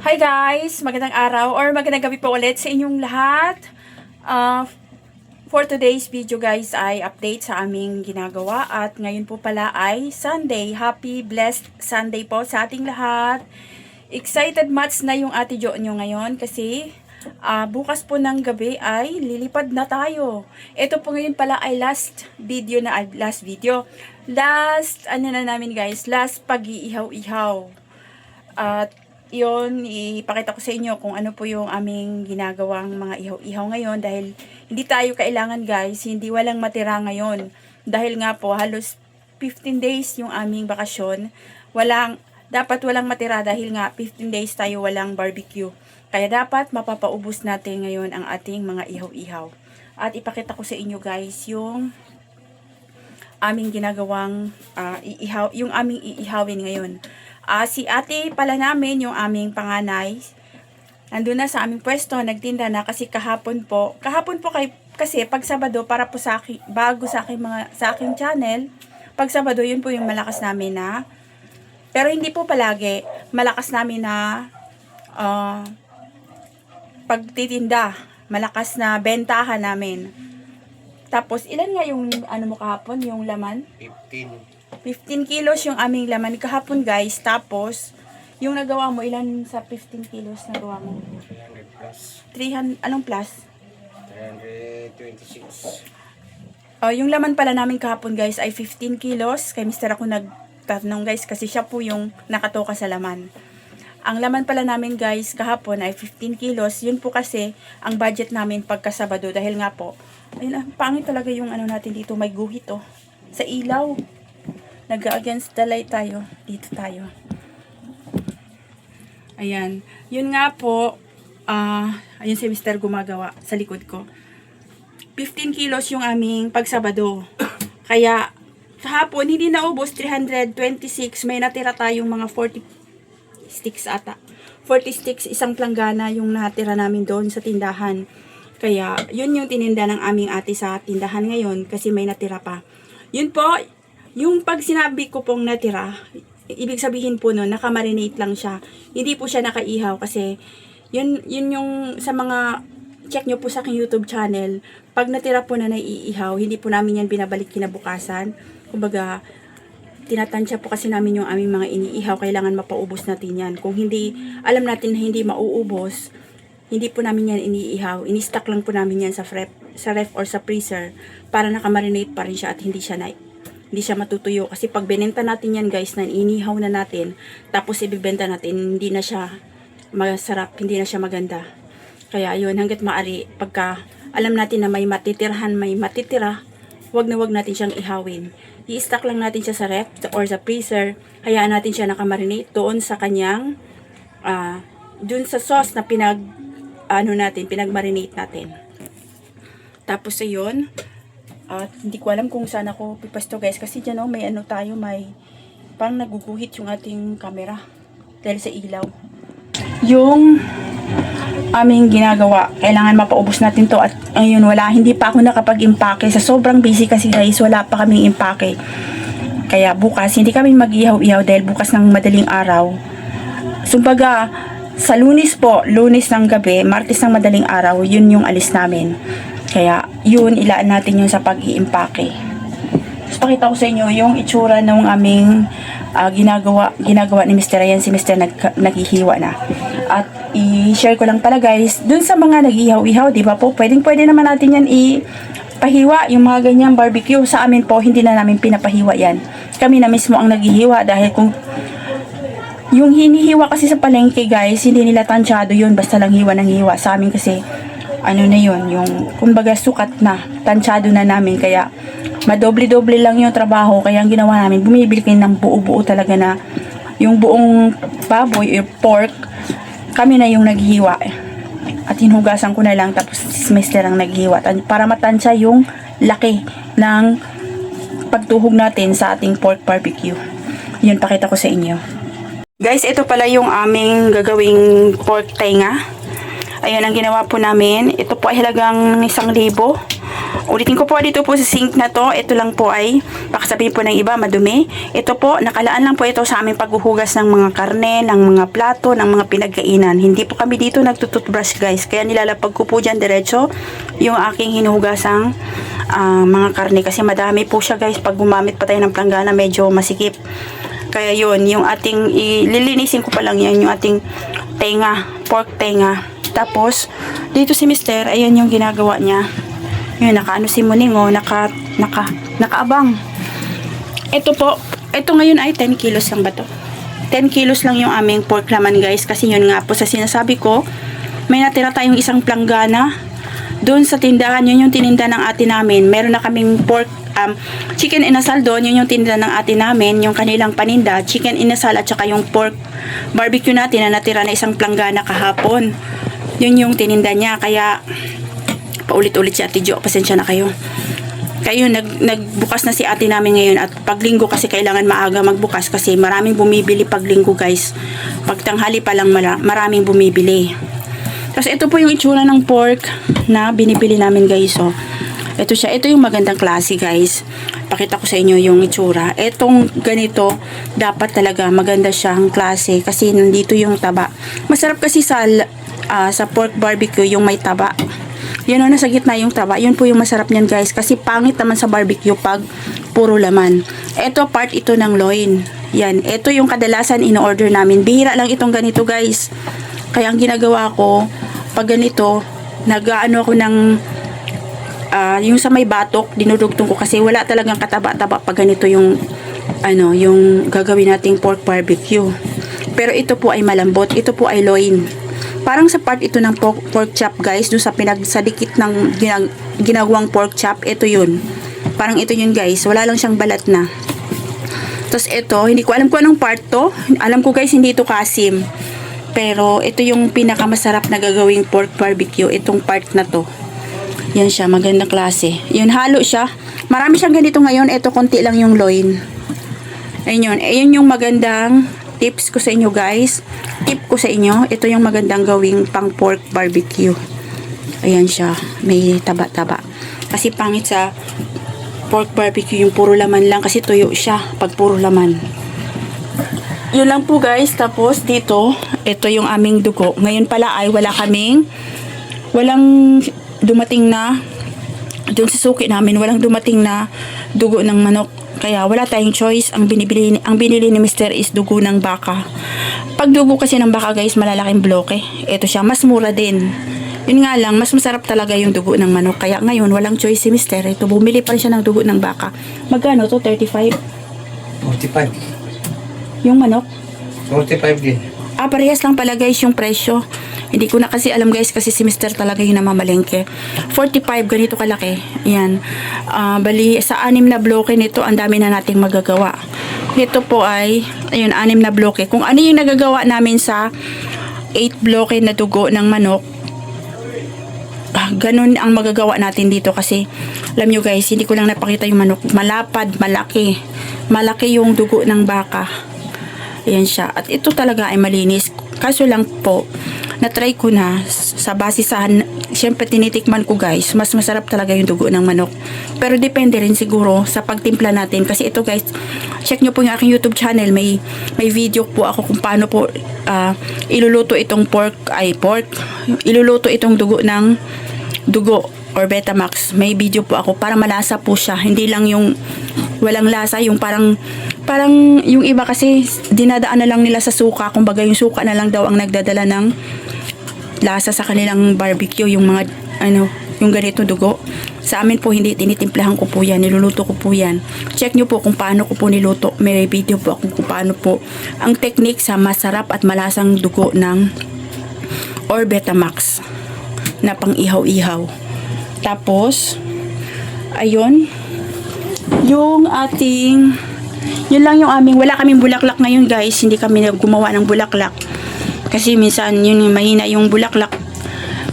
Hi guys! Magandang araw or magandang gabi po ulit sa inyong lahat. For today's video guys ay update sa aming ginagawa at ngayon po pala ay Sunday. Happy blessed Sunday po sa ating lahat. Excited much na yung ate Jo nyo ngayon kasi bukas po ng gabi ay lilipad na tayo. Ito po ngayon pala ay last pag-iihaw-ihaw. At yun, ipakita ko sa inyo kung ano po yung aming ginagawang mga ihaw-ihaw ngayon dahil hindi tayo kailangan guys, hindi walang matira ngayon. Dahil nga po, halos 15 days yung aming bakasyon. Dapat walang matira dahil nga 15 days tayo walang barbecue. Kaya dapat mapapaubos natin ngayon ang ating mga ihaw-ihaw. At ipakita ko sa inyo guys yung aming ginagawang yung aming iihawin ngayon. Si ate pala namin, yung aming panganay, nandun na sa aming pwesto, nagtinda na kasi kahapon po kasi pag Sabado para po sa akin, bago sa aking channel, pag Sabado yun po yung malakas namin na, pero hindi po palagi, malakas namin na pagtitinda, malakas na bentahan namin. Tapos ilan nga yung ano mo kahapon, yung laman? 15 kilos yung aming laman kahapon guys. Tapos, yung nagawa mo, ilan sa 15 kilos nagawa mo? 300 plus. 300, anong plus? 326. Yung laman pala namin kahapon guys ay 15 kilos. Kay Mr. ako nagtatanong guys kasi siya po yung nakatoka sa laman. Ang laman pala namin guys kahapon ay 15 kilos. Yun po kasi ang budget namin pagka Sabado dahil nga po, ayun, pangit talaga yung ano natin dito, may guhit oh. Sa ilaw. Nag-against the light tayo. Dito tayo. Ayan. Yun nga po, ayun si Mr. gumagawa sa likod ko. 15 kilos yung aming pagsabado. Kaya, kahapon, hindi naubos, 326. May natira tayong mga 40 sticks ata. 40 sticks, isang planggana yung natira namin doon sa tindahan. Kaya, yun yung tininda ng aming ate sa tindahan ngayon kasi may natira pa. Yun po, yung pag sinabi ko pong natira, ibig sabihin po no, nakamarinate lang siya. Hindi po siya nakaihaw kasi yun yung sa mga check nyo po sa aking YouTube channel, pag natira po na naiihaw, hindi po namin yan binabalik kinabukasan. Kumbaga, tinatansya po kasi namin yung aming mga iniihaw, kailangan mapaubos natin yan. Kung hindi, alam natin na hindi mauubos, hindi po namin yan iniihaw. Ini-stock lang po namin yan sa ref or sa freezer para nakamarinate pa rin siya at hindi siya matutuyo. Kasi pag binenta natin yan guys, na inihaw na natin, tapos ibibenta natin, hindi na siya masarap, hindi na siya maganda. Kaya yun, hanggat maaari, pagka alam natin na may matitira, wag natin siyang ihawin. I-stock lang natin siya sa ref or sa freezer, hayaan natin siya nakamarinate doon sa kanyang, doon sa sauce na pinagmarinate natin. Tapos ayun, at hindi ko alam kung saan ako pipasto guys kasi dyan may may parang naguguhit yung ating camera dahil sa ilaw. Yung aming ginagawa, kailangan mapaubos natin to at ayun hindi pa ako nakapag-impake sa sobrang busy kasi guys, wala pa kaming impake. Kaya bukas hindi kami mag-ihaw-ihaw dahil bukas ng madaling araw. Sumbaga, sa Lunes ng gabi, Martes ng madaling araw, yun yung alis namin. Kaya, yun, ilaan natin yun sa pag-iimpake. Tapos, pakita ko sa inyo yung itsura ng aming ginagawa ni Mr. Ayan, si Mr. naghihiwa na. At, i-share ko lang pala guys, dun sa mga naghihaw-ihaw, di ba po, pwede naman natin yan ipahiwa, yung mga ganyang barbecue. Sa amin po, hindi na namin pinapahiwa yan. Kami na mismo ang naghihiwa dahil kung yung hinihiwa kasi sa palengke guys, hindi nila tansyado yun, basta lang hiwa ng hiwa. Sa amin kasi, ano na yun, yung kumbaga sukat na, tansyado na namin, kaya madoble-doble lang yung trabaho. Kaya ang ginawa namin, bumibili kayo ng buo-buo talaga na yung buong baboy or pork, kami na yung naghiwa at hinugasan ko na lang, tapos si Mr. ang naghiwa para matansya yung laki ng pagtuhog natin sa ating pork barbecue. Yun, pakita ko sa inyo guys. Ito pala yung aming gagawing pork tenga. Ayun ang ginawa po namin. Ito po ay halagang 1,000. Ulitin ko po, dito po sa sink na to, ito lang po ay, baka sabihin po ng iba, madumi. Ito po, nakalaan lang po ito sa aming paghuhugas ng mga karne, ng mga plato, ng mga pinagkainan. Hindi po kami dito nagtututbrush guys, kaya nilalapag ko po dyan diretso yung aking hinuhugasang mga karne. Kasi madami po siya guys, pag gumamit pa tayo ng planggana, medyo masikip. Kaya yun, yung ating, lilinisin ko pa lang yan, yung ating tenga, pork tenga. Tapos, dito si Mister, ayan yung ginagawa niya. Yun, nakaano si Muning, oh, nakaabang. Ito po, ito ngayon ay 10 kilos lang ba to? 10 kilos lang yung aming pork laman guys, kasi yun nga po sa sinasabi ko, may natira tayong isang planggana, doon sa tindahan, yun yung tininda ng ate namin. Meron na kaming pork, chicken inasal doon, yun yung tinda ng ate namin, yung kanilang paninda, chicken inasal at saka yung pork barbecue natin na natira na isang planggana kahapon. Yun yung tininda niya, kaya paulit-ulit si Ate Jo, pasensya na kayo. Kayo, nagbukas na si ate namin ngayon at paglinggo kasi kailangan maaga magbukas kasi maraming bumibili paglinggo guys. Pagtanghali pa lang maraming bumibili. Tapos ito po yung itsura ng pork na binibili namin guys. So, ito siya. Ito yung magandang klase guys. Pakita ko sa inyo yung itsura. Etong ganito, dapat talaga maganda siyang klase kasi nandito yung taba. Masarap kasi sa pork barbecue yung may taba. Yan o, nasa gitna yung taba. Yun po yung masarap niyan guys. Kasi pangit naman sa barbecue pag puro laman. Ito part ito ng loin. Yan. Ito yung kadalasan in-order namin. Bihira lang itong ganito guys. Kaya ang ginagawa ko, pag ganito, nag-ano ako ng yung sa may batok, dinudugtong ko kasi wala talagang kataba-taba pag ganito yung yung gagawin nating pork barbecue. Pero ito po ay malambot. Ito po ay loin. Parang sa part ito ng pork chop guys, doon sa pinagsadikit ng ginagawang pork chop, ito yun. Parang ito yun guys, wala lang siyang balat na. Tapos ito, hindi ko alam kung anong part to. Alam ko guys, hindi ito kasim. Pero ito yung pinakamasarap na gagawing pork barbecue, itong part na to. Yan siya, magandang klase. Yun, halo siya. Marami siyang ganito ngayon, ito konti lang yung loin. Ayun yun, ayun yung magandang tips ko sa inyo guys. Tip ko sa inyo, ito yung magandang gawing pang pork barbecue. Ayan siya, may taba-taba. Kasi pangit sa pork barbecue yung puro laman lang kasi tuyo siya pag puro laman. Yun lang po guys. Tapos dito, ito yung aming dugo. Ngayon pala ay walang dumating na doon sa suki namin, walang dumating na dugo ng manok. Kaya wala tayong choice. Ang binili ni Mr. is dugo ng baka. Pag dugo kasi ng baka guys, malalaking bloke. Ito siya, mas mura din. Yun nga lang, mas masarap talaga yung dugo ng manok. Kaya ngayon, walang choice si Mr. Ito, bumili pa rin siya ng dugo ng baka. Magkano to? 35? 45. Yung manok? 45 din. Parehas lang pala guys yung presyo. Hindi ko na kasi alam guys kasi si Mr. talaga yung namamalengke. 45, ganito kalaki. Yan. Bali, sa 6 na bloke nito, ang dami na nating magagawa. Ito po ay, ayun, 6 na bloke. Kung ano yung nagagawa namin sa 8 bloke na dugo ng manok, ganun ang magagawa natin dito kasi alam nyo guys, hindi ko lang napakita yung manok. Malapad, malaki. Malaki yung dugo ng baka. Ayan siya. At ito talaga ay malinis. Kaso lang po, na-try ko na sa base sa, syempre tinitikman ko guys, mas masarap talaga yung dugo ng manok. Pero depende rin siguro sa pagtimpla natin. Kasi ito guys, check nyo po yung aking YouTube channel. May video po ako kung paano po iluluto itong iluluto itong dugo or Betamax. May video po ako para malasa po siya. Hindi lang yung walang lasa, yung parang yung iba kasi dinadaan na lang nila sa suka, kumbaga yung suka na lang daw ang nagdadala ng lasa sa kanilang barbecue, yung mga yung ganito dugo. Sa amin po hindi, tinitimplahan ko po yan, niluluto ko po yan. Check nyo po kung paano ko po niluto. May video po ako kung paano po ang technique sa masarap at malasang dugo ng or Betamax na pang ihaw-ihaw. Tapos ayun, yung ating, yun lang yung aming, wala kaming bulaklak ngayon guys, hindi kami gumawa ng bulaklak kasi minsan yun mahina yung bulaklak.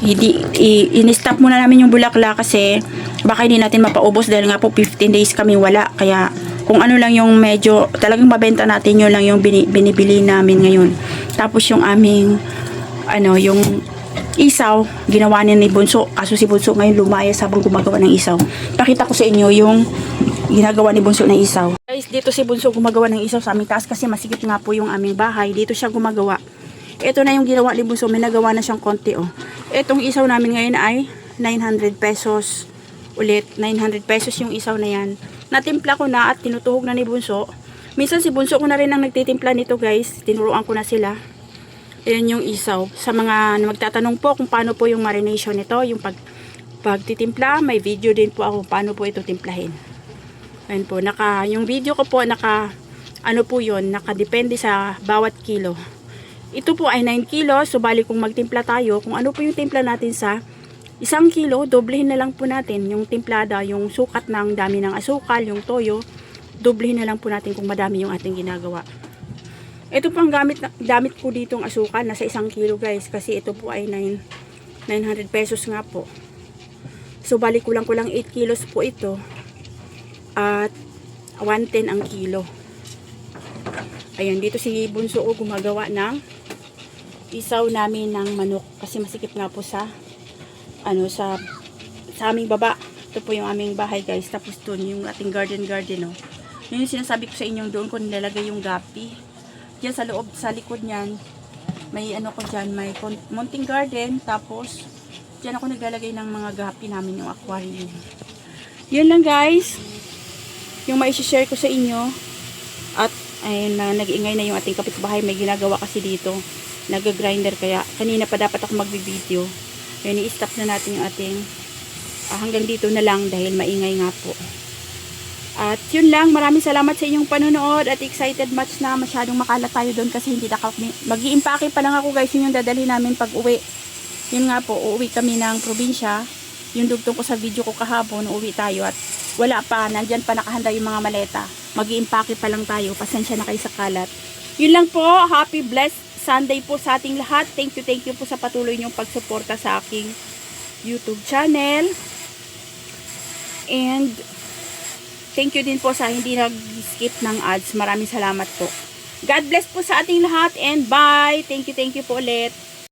In-stop muna namin yung bulaklak kasi baka hindi natin mapaubos dahil nga po 15 days kami wala. Kaya kung ano lang yung medyo talagang mabenta natin, yun lang yung binibili namin ngayon. Tapos yung aming yung isaw, ginawa niya ni Bunso. Kaso si Bunso ngayon lumayas habang gumagawa ng isaw. Pakita ko sa inyo yung ginagawa ni Bunso ng isaw. Guys, dito si Bunso gumagawa ng isaw sa aming taas kasi masikip nga po yung aming bahay. Dito siya gumagawa. Ito na yung ginawa ni Bunso. May nagawa na siyang konti, oh. Itong isaw namin ngayon ay 900 pesos. Ulit, 900 pesos yung isaw na yan. Natimpla ko na at tinutuhog na ni Bunso. Minsan si Bunso ko na rin ang nagtitimpla nito, guys. Tinuruan ko na sila. Ayan yung isaw. Sa mga magtatanong po kung paano po yung marination nito, yung pagtitimpla, may video din po ako paano po ito timplahin. Ayan po, yung video ko po, ano po yun, nakadepende sa bawat kilo. Ito po ay 9 kilos, so bali kung magtimpla tayo, kung ano po yung timpla natin sa 1 kilo, doblehin na lang po natin yung timplada, yung sukat ng dami ng asukal, yung toyo, doblehin na lang po natin kung madami yung ating ginagawa. Ito pang gamit po ditong asukal, nasa 1 kilo guys, kasi ito po ay 900 pesos nga po. So bali kulang 8 kilos po ito, at 110 ang kilo. Ayan, dito si Bunso gumagawa ng isaw namin ng manok, kasi masikip nga po sa aming baba. Ito po yung aming bahay guys, tapos doon yung ating garden, oh. Yun yung sinasabi ko sa inyong doon ko nilalagay yung gapi. Diyan sa loob, sa likod niyan, may may mountain garden, tapos diyan ako naglalagay ng mga gapi namin, yung aquarium. Yun lang guys, yung mai-share ko sa inyo. At ayun na, nag-iingay na yung ating kapitbahay, may ginagawa kasi dito, nag-grinder, kaya kanina pa dapat ako mag-video. Yun, i-stop na natin yung ating hanggang dito na lang dahil maingay nga po. At yun lang, maraming salamat sa inyong panonood at excited much na masyadong makalat tayo doon kasi hindi mag-i-impake pa lang ako guys, yun yung dadalhin namin pag uwi. Yun nga po, uuwi kami ng probinsya. Yung dugtong ko sa video ko kahapon, uuwi tayo at wala pa, nandyan pa nakahanda yung mga maleta. Mag-i-impake pa lang tayo, pasensya na kayo sa kalat. Yun lang po, happy blessed Sunday po sa ating lahat. Thank you po sa patuloy niyong pagsuporta sa aking YouTube channel. And thank you din po sa hindi nag-skip ng ads. Maraming salamat po. God bless po sa ating lahat and bye. Thank you po ulit.